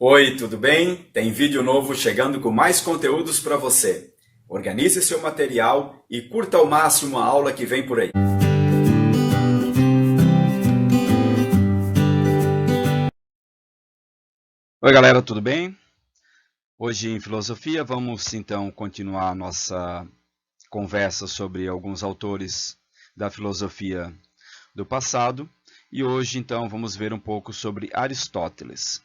Oi, tudo bem? Tem vídeo novo chegando com mais conteúdos para você. Organize seu material e curta ao máximo a aula que vem por aí. Oi galera, tudo bem? Hoje em filosofia vamos então continuar a nossa conversa sobre alguns autores da filosofia do passado e hoje então vamos ver um pouco sobre Aristóteles.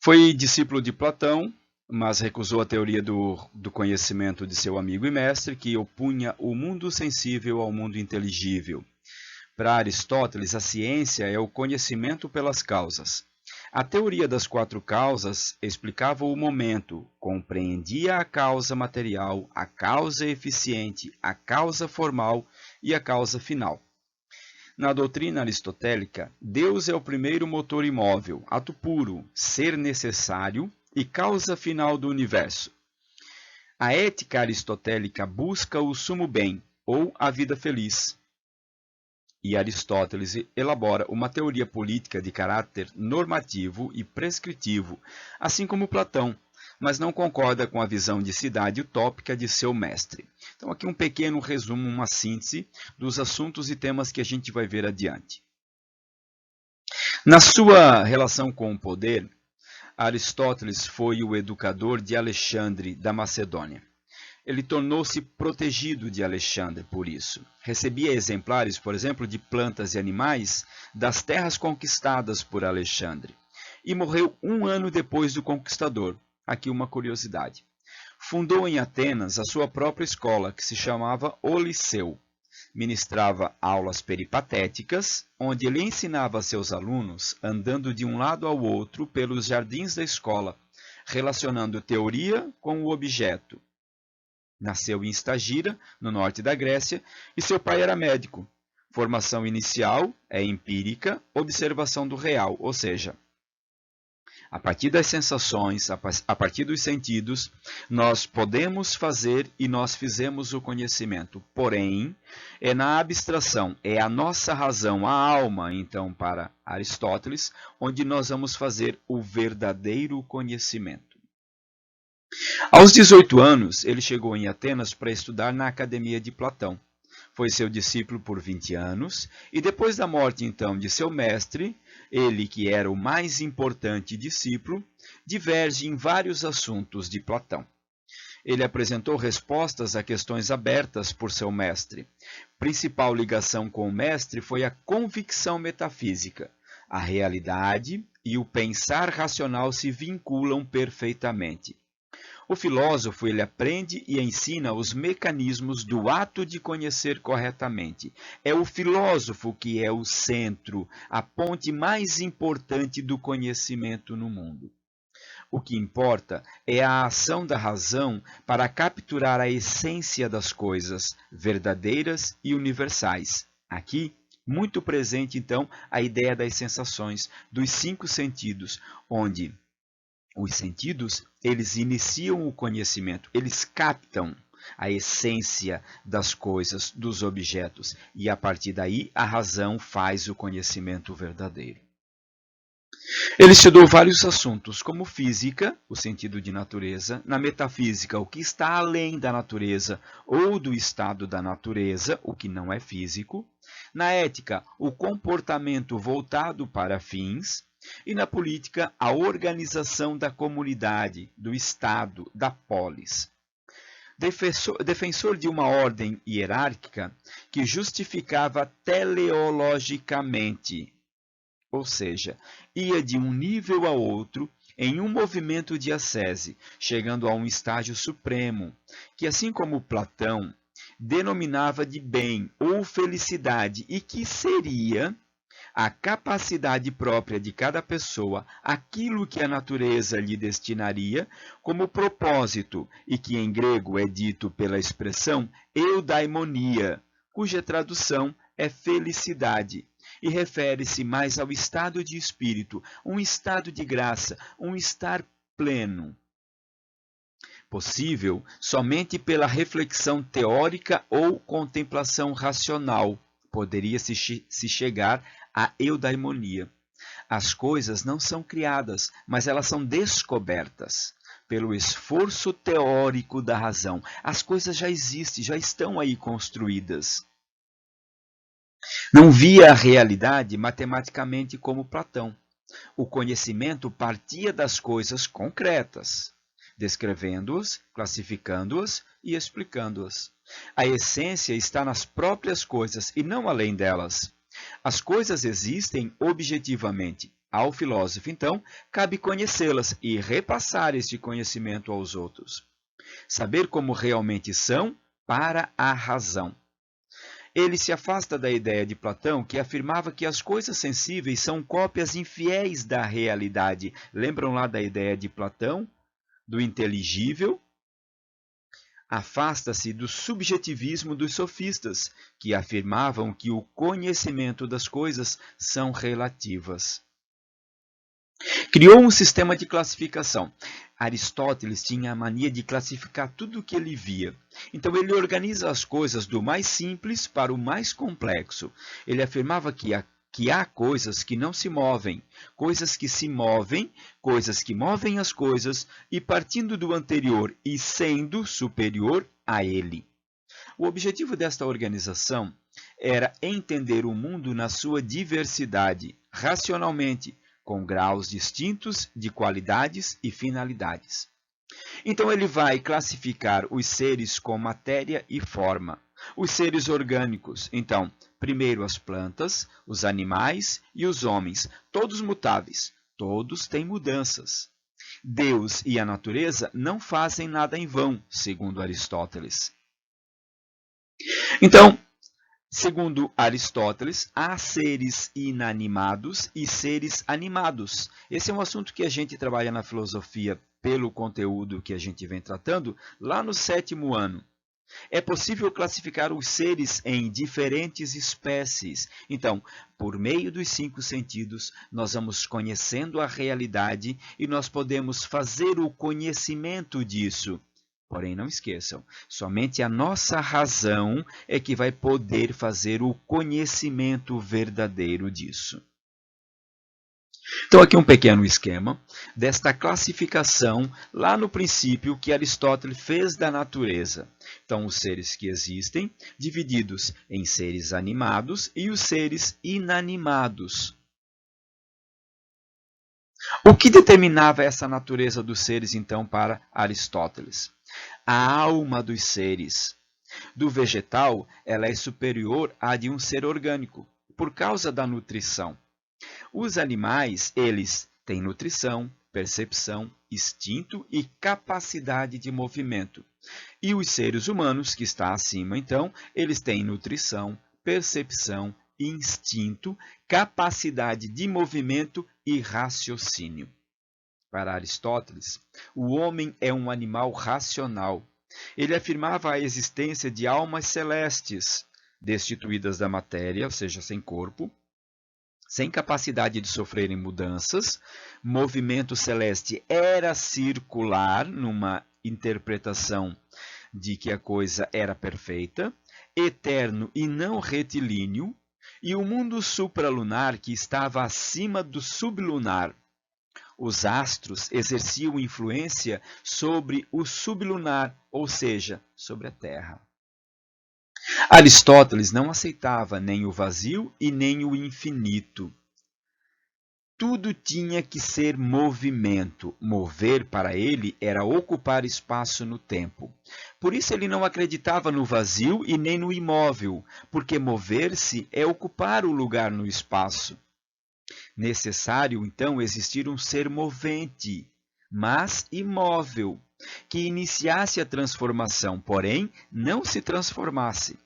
Foi discípulo de Platão, mas recusou a teoria do conhecimento de seu amigo e mestre, que opunha o mundo sensível ao mundo inteligível. Para Aristóteles, a ciência é o conhecimento pelas causas. A teoria das quatro causas explicava o momento, compreendia a causa material, a causa eficiente, a causa formal e a causa final. Na doutrina aristotélica, Deus é o primeiro motor imóvel, ato puro, ser necessário e causa final do universo. A ética aristotélica busca o sumo bem, ou a vida feliz. E Aristóteles elabora uma teoria política de caráter normativo e prescritivo, assim como Platão, mas não concorda com a visão de cidade utópica de seu mestre. Então aqui um pequeno resumo, uma síntese dos assuntos e temas que a gente vai ver adiante. Na sua relação com o poder, Aristóteles foi o educador de Alexandre da Macedônia. Ele tornou-se protegido de Alexandre por isso. Recebia exemplares, por exemplo, de plantas e animais das terras conquistadas por Alexandre. E morreu 1 ano depois do conquistador. Aqui uma curiosidade. Fundou em Atenas a sua própria escola, que se chamava O Liceu. Ministrava aulas peripatéticas, onde ele ensinava a seus alunos andando de um lado ao outro pelos jardins da escola, relacionando teoria com o objeto. Nasceu em Estagira, no norte da Grécia, e seu pai era médico. Formação inicial é empírica, observação do real, ou seja, a partir das sensações, a partir dos sentidos, nós podemos fazer e nós fizemos o conhecimento. Porém, é na abstração, é a nossa razão, a alma, então, para Aristóteles, onde nós vamos fazer o verdadeiro conhecimento. Aos 18 anos, ele chegou em Atenas para estudar na Academia de Platão. Foi seu discípulo por 20 anos, e depois da morte, então, de seu mestre, ele, que era o mais importante discípulo, diverge em vários assuntos de Platão. Ele apresentou respostas a questões abertas por seu mestre. Principal ligação com o mestre foi a convicção metafísica. A realidade e o pensar racional se vinculam perfeitamente. O filósofo ele aprende e ensina os mecanismos do ato de conhecer corretamente. É o filósofo que é o centro, a ponte mais importante do conhecimento no mundo. O que importa é a ação da razão para capturar a essência das coisas verdadeiras e universais. Aqui, muito presente, então, a ideia das sensações, dos 5 sentidos, onde os sentidos, eles iniciam o conhecimento, eles captam a essência das coisas, dos objetos, e a partir daí a razão faz o conhecimento verdadeiro. Ele estudou vários assuntos, como física, o sentido de natureza, na metafísica, o que está além da natureza ou do estado da natureza, o que não é físico, na ética, o comportamento voltado para fins, e na política, a organização da comunidade, do Estado, da polis. Defensor de uma ordem hierárquica que justificava teleologicamente, ou seja, ia de um nível a outro em um movimento de ascese, chegando a um estágio supremo, que assim como Platão, denominava de bem ou felicidade e que seria a capacidade própria de cada pessoa, aquilo que a natureza lhe destinaria como propósito, e que em grego é dito pela expressão eudaimonia, cuja tradução é felicidade, e refere-se mais ao estado de espírito, um estado de graça, um estar pleno. Possível somente pela reflexão teórica ou contemplação racional, poderia se chegar à eudaimonia. As coisas não são criadas, mas elas são descobertas pelo esforço teórico da razão. As coisas já existem, já estão aí construídas. Não via a realidade matematicamente como Platão. O conhecimento partia das coisas concretas, descrevendo-as, classificando-as e explicando-as. A essência está nas próprias coisas e não além delas. As coisas existem objetivamente. Ao filósofo, então, cabe conhecê-las e repassar este conhecimento aos outros. Saber como realmente são para a razão. Ele se afasta da ideia de Platão, que afirmava que as coisas sensíveis são cópias infiéis da realidade. Lembram lá da ideia de Platão, do inteligível? Afasta-se do subjetivismo dos sofistas, que afirmavam que o conhecimento das coisas são relativas. Criou um sistema de classificação. Aristóteles tinha a mania de classificar tudo o que ele via. Então ele organiza as coisas do mais simples para o mais complexo. Ele afirmava que há coisas que não se movem, coisas que se movem, coisas que movem as coisas, e partindo do anterior e sendo superior a ele. O objetivo desta organização era entender o mundo na sua diversidade, racionalmente, com graus distintos de qualidades e finalidades. Então ele vai classificar os seres com matéria e forma. Os seres orgânicos, então, primeiro as plantas, os animais e os homens, todos mutáveis, todos têm mudanças. Deus e a natureza não fazem nada em vão, segundo Aristóteles. Então, segundo Aristóteles, há seres inanimados e seres animados. Esse é um assunto que a gente trabalha na filosofia pelo conteúdo que a gente vem tratando lá no 7º ano. É possível classificar os seres em diferentes espécies. Então, por meio dos 5 sentidos, nós vamos conhecendo a realidade e nós podemos fazer o conhecimento disso. Porém, não esqueçam, somente a nossa razão é que vai poder fazer o conhecimento verdadeiro disso. Então, aqui um pequeno esquema desta classificação lá no princípio que Aristóteles fez da natureza. Então, os seres que existem, divididos em seres animados e os seres inanimados. O que determinava essa natureza dos seres, então, para Aristóteles? A alma dos seres. Do vegetal, ela é superior à de um ser orgânico, por causa da nutrição. Os animais, eles têm nutrição, percepção, instinto e capacidade de movimento. E os seres humanos, que está acima, então, eles têm nutrição, percepção, instinto, capacidade de movimento e raciocínio. Para Aristóteles, o homem é um animal racional. Ele afirmava a existência de almas celestes, destituídas da matéria, ou seja, sem corpo, sem capacidade de sofrerem mudanças. Movimento celeste era circular, numa interpretação de que a coisa era perfeita, eterno e não retilíneo, e o mundo supralunar que estava acima do sublunar. Os astros exerciam influência sobre o sublunar, ou seja, sobre a Terra. Aristóteles não aceitava nem o vazio e nem o infinito. Tudo tinha que ser movimento. Mover para ele era ocupar espaço no tempo. Por isso ele não acreditava no vazio e nem no imóvel, porque mover-se é ocupar o lugar no espaço. Necessário, então, existir um ser movente, mas imóvel, que iniciasse a transformação, porém não se transformasse,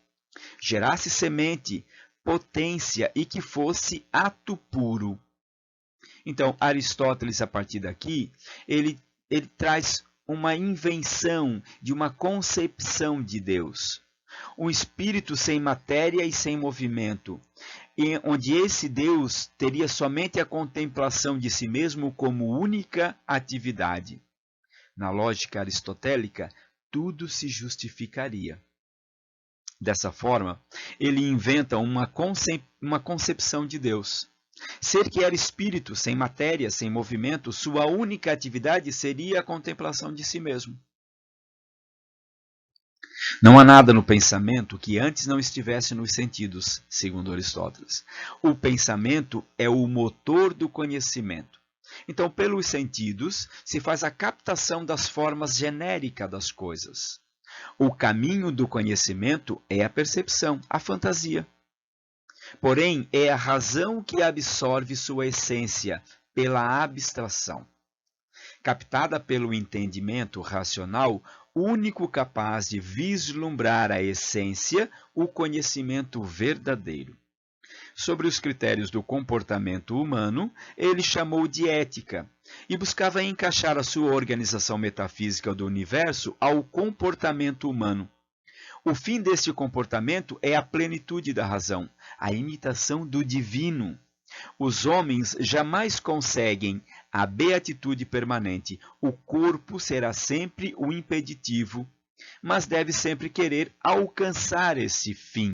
gerasse semente, potência e que fosse ato puro. Então, Aristóteles, a partir daqui, ele traz uma invenção de uma concepção de Deus. Um espírito sem matéria e sem movimento, onde esse Deus teria somente a contemplação de si mesmo como única atividade. Na lógica aristotélica, tudo se justificaria. Dessa forma, ele inventa uma concepção de Deus. Ser que era espírito, sem matéria, sem movimento, sua única atividade seria a contemplação de si mesmo. Não há nada no pensamento que antes não estivesse nos sentidos, segundo Aristóteles. O pensamento é o motor do conhecimento. Então, pelos sentidos, se faz a captação das formas genéricas das coisas. O caminho do conhecimento é a percepção, a fantasia. Porém, é a razão que absorve sua essência pela abstração. Captada pelo entendimento racional, único capaz de vislumbrar a essência, o conhecimento verdadeiro. Sobre os critérios do comportamento humano, ele chamou de ética e buscava encaixar a sua organização metafísica do universo ao comportamento humano. O fim deste comportamento é a plenitude da razão, a imitação do divino. Os homens jamais conseguem a beatitude permanente. O corpo será sempre o impeditivo, mas deve sempre querer alcançar esse fim.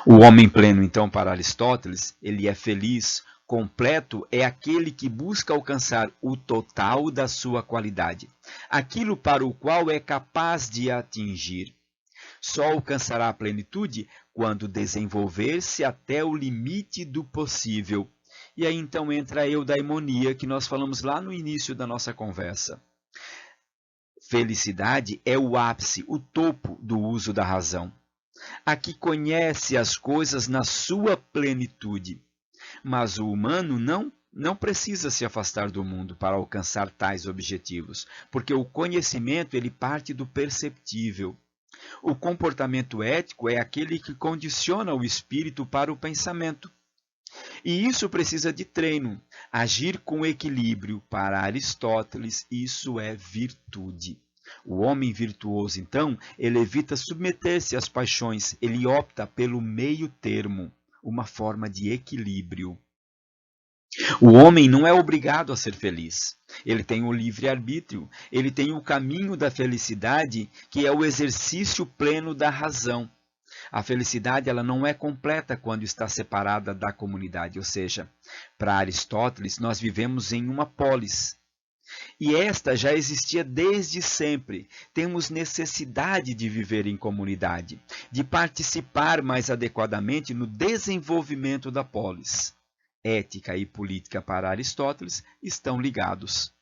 O homem pleno, então, para Aristóteles, ele é feliz, completo é aquele que busca alcançar o total da sua qualidade, aquilo para o qual é capaz de atingir. Só alcançará a plenitude quando desenvolver-se até o limite do possível. E aí então entra a eudaimonia que nós falamos lá no início da nossa conversa. Felicidade é o ápice, o topo do uso da razão. A que conhece as coisas na sua plenitude. Mas o humano não precisa se afastar do mundo para alcançar tais objetivos, porque o conhecimento ele parte do perceptível. O comportamento ético é aquele que condiciona o espírito para o pensamento. E isso precisa de treino. Agir com equilíbrio, para Aristóteles, isso é virtude. O homem virtuoso, então, ele evita submeter-se às paixões, ele opta pelo meio termo, uma forma de equilíbrio. O homem não é obrigado a ser feliz. Ele tem o livre-arbítrio, ele tem o caminho da felicidade, que é o exercício pleno da razão. A felicidade ela não é completa quando está separada da comunidade, ou seja, para Aristóteles, nós vivemos em uma polis. E esta já existia desde sempre. Temos necessidade de viver em comunidade, de participar mais adequadamente no desenvolvimento da polis. Ética e política para Aristóteles estão ligados.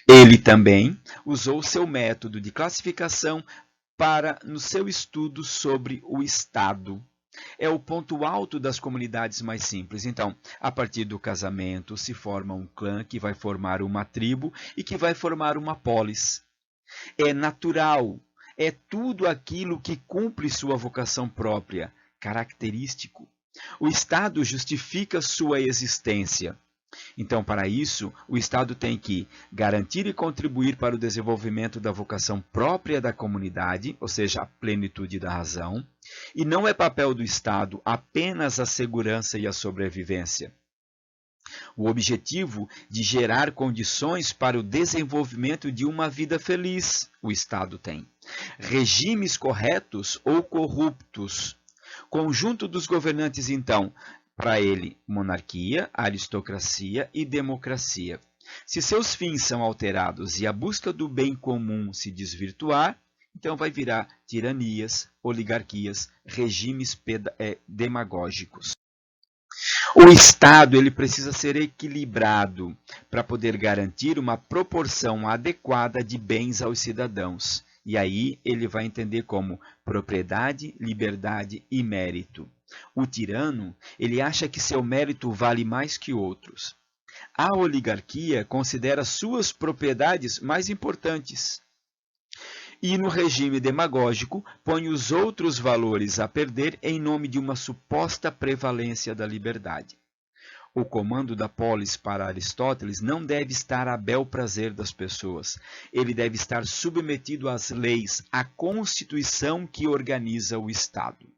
Ele também usou seu método de classificação no seu estudo sobre o Estado. É o ponto alto das comunidades mais simples. Então, a partir do casamento, se forma um clã que vai formar uma tribo e que vai formar uma polis. É natural, é tudo aquilo que cumpre sua vocação própria, característico. O Estado justifica sua existência. Então, para isso, o Estado tem que garantir e contribuir para o desenvolvimento da vocação própria da comunidade, ou seja, a plenitude da razão, e não é papel do Estado apenas a segurança e a sobrevivência. O objetivo de gerar condições para o desenvolvimento de uma vida feliz, o Estado tem. Regimes corretos ou corruptos. Conjunto dos governantes, então, para ele, monarquia, aristocracia e democracia. Se seus fins são alterados e a busca do bem comum se desvirtuar, então vai virar tiranias, oligarquias, regimes demagógicos. O Estado ele precisa ser equilibrado para poder garantir uma proporção adequada de bens aos cidadãos. E aí ele vai entender como propriedade, liberdade e mérito. O tirano, ele acha que seu mérito vale mais que outros. A oligarquia considera suas propriedades mais importantes. E no regime demagógico, põe os outros valores a perder em nome de uma suposta prevalência da liberdade. O comando da polis para Aristóteles não deve estar a bel prazer das pessoas. Ele deve estar submetido às leis, à Constituição que organiza o Estado.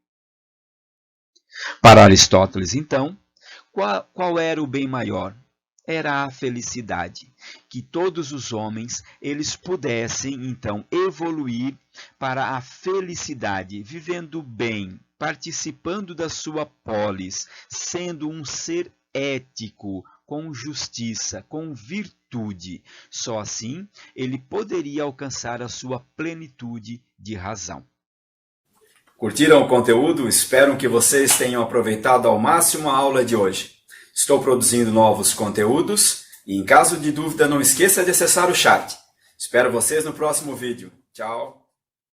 Para Aristóteles, então, qual era o bem maior? Era a felicidade, que todos os homens eles pudessem, então, evoluir para a felicidade, vivendo bem, participando da sua polis, sendo um ser ético, com justiça, com virtude. Só assim ele poderia alcançar a sua plenitude de razão. Curtiram o conteúdo? Espero que vocês tenham aproveitado ao máximo a aula de hoje. Estou produzindo novos conteúdos e, em caso de dúvida, não esqueça de acessar o chat. Espero vocês no próximo vídeo. Tchau!